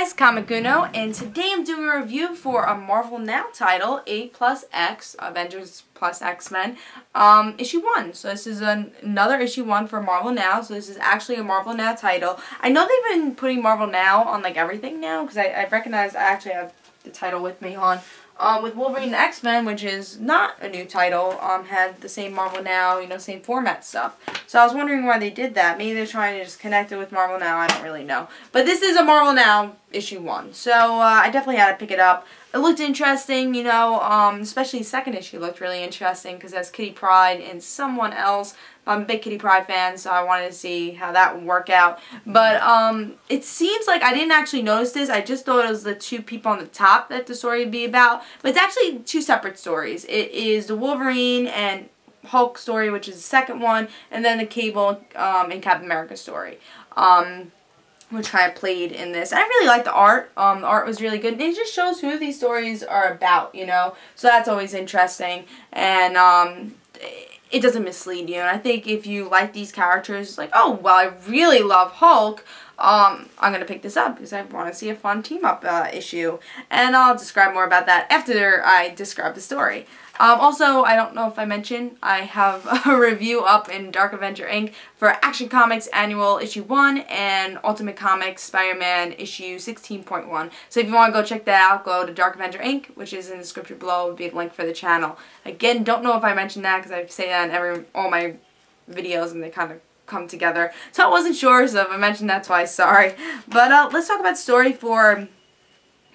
guys, Comic Uno, and today I'm doing a review for a Marvel Now title, A+X, Avengers plus X-Men, issue 1. So this is another issue 1 for Marvel Now, so this is actually a Marvel Now title. I know they've been putting Marvel Now on like everything now, because I recognize I actually have the title with me on. With Wolverine and X-Men, which is not a new title, had the same Marvel Now, same format stuff. So I was wondering why they did that. Maybe they're trying to just connect it with Marvel Now, I don't really know. But this is a Marvel Now issue 1, so I definitely had to pick it up. It looked interesting, especially the second issue looked really interesting because it has Kitty Pryde and someone else. I'm a big Kitty Pryde fan, so I wanted to see how that would work out. But it seems like I didn't actually notice this. I just thought it was the two people on the top that the story would be about. But it's actually two separate stories. It is the Wolverine and Hulk story, which is the second one, and then the Cable and Captain America story. Which kind of played in this. I really like the art. The art was really good. And it just shows who these stories are about, So that's always interesting. And it doesn't mislead you. And I think if you like these characters, it's like, oh, well, I really love Hulk. I'm going to pick this up because I want to see a fun team-up issue. And I'll describe more about that after I describe the story. Also, I don't know if I mentioned, I have a review up in Dark Avenger Inc. for Action Comics Annual Issue 1 and Ultimate Comics Spider-Man Issue 16.1. So if you want to go check that out, go to Dark Avenger Inc., which is in the description below. It will be a link for the channel. Again, don't know if I mentioned that because I say that in all my videos and they kind of come together. So I wasn't sure, so if I mentioned that twice, sorry. But let's talk about the story for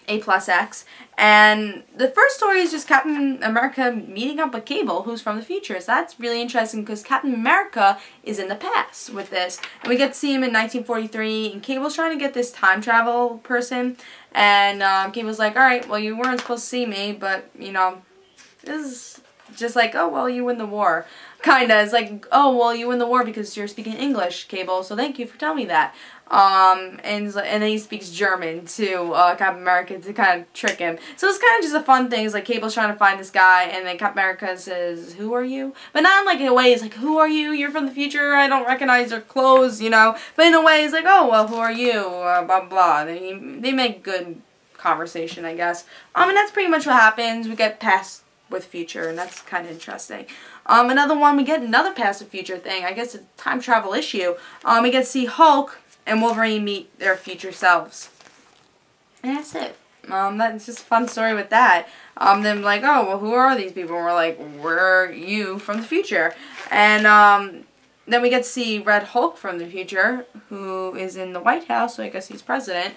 A+X. And the first story is just Captain America meeting up with Cable, who's from the future. So that's really interesting because Captain America is in the past with this. And we get to see him in 1943, and Cable's trying to get this time travel person. And Cable's like, alright, well, you weren't supposed to see me, but, this is just like, oh, well, you win the war. Kinda. It's like, oh, well, you win the war because you're speaking English, Cable, so thank you for telling me that. And then he speaks German to Captain America to kind of trick him. So it's kind of just a fun thing. It's like Cable's trying to find this guy, and then Captain America says, who are you? But not in like a way, it's like, who are you? You're from the future, I don't recognize your clothes, But in a way, it's like, oh, well, who are you? Blah, blah. They make good conversation, I guess. And that's pretty much what happens. We get past with future, and that's kind of interesting. Another one, we get another past with future thing. I guess a time travel issue. We get to see Hulk and Wolverine meet their future selves. And that's it. That's just a fun story with that. Then like, oh, well, who are these people? And we're like, we're you from the future. And then we get to see Red Hulk from the future, who is in the White House, so I guess he's president,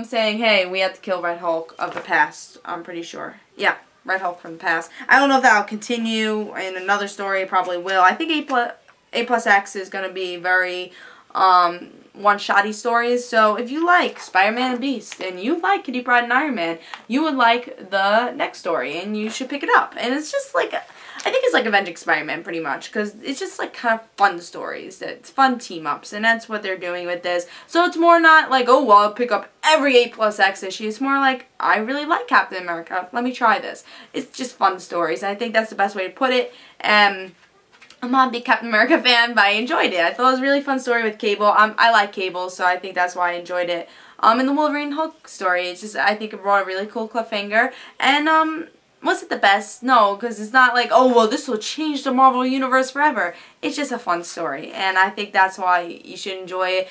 saying, hey, we have to kill Red Hulk of the past, I'm pretty sure. Yeah. Red Hulk from the past. I don't know if that'll continue in another story. It probably will. I think A+X is going to be very one-shotty stories. So if you like Spider-Man and Beast and you like Kitty Pryde and Iron Man, you would like the next story and you should pick it up. And it's just like, I think it's like Avenging Spider-Man pretty much because it's just like kind of fun stories. It's fun team-ups and that's what they're doing with this. So it's more not like, oh, well, I'll pick up every A+X issue. It's more like, I really like Captain America. Let me try this. It's just fun stories. And I think that's the best way to put it. I'm not a big Captain America fan, but I enjoyed it. I thought it was a really fun story with Cable. I like Cable, so I think that's why I enjoyed it. And the Wolverine Hulk story, it's just, I think it brought a really cool cliffhanger. And, was it the best? No, because it's not like, oh, well, this will change the Marvel Universe forever. It's just a fun story, and I think that's why you should enjoy it.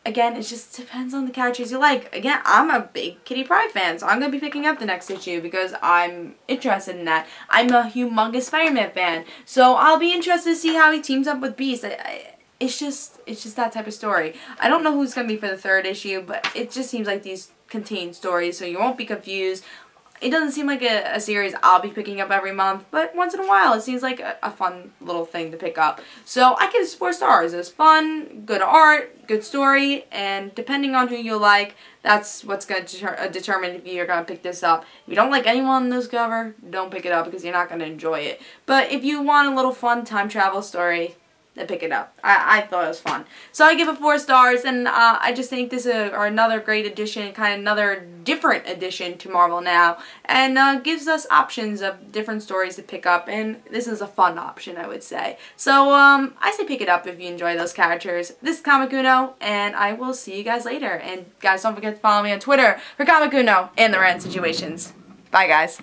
Again, it just depends on the characters you like. Again, I'm a big Kitty Pryde fan, so I'm going to be picking up the next issue because I'm interested in that. I'm a humongous Spider-Man fan, so I'll be interested to see how he teams up with Beast. It's just that type of story. I don't know who's going to be for the third issue, but it just seems like these contain stories, so you won't be confused. It doesn't seem like a series I'll be picking up every month, but once in a while it seems like a fun little thing to pick up. So I give it 4 stars. It's fun, good art, good story, and depending on who you like, that's what's going to determine if you're going to pick this up. If you don't like anyone on this cover, don't pick it up because you're not going to enjoy it. But if you want a little fun time travel story, then pick it up. I thought it was fun. So I give it 4 stars, and I just think this is another great addition, kind of another different addition to Marvel Now, and gives us options of different stories to pick up, and this is a fun option, I would say. So I say pick it up if you enjoy those characters. This is Comic Uno, and I will see you guys later. And guys, don't forget to follow me on Twitter for Comic Uno and the rant situations. Bye, guys.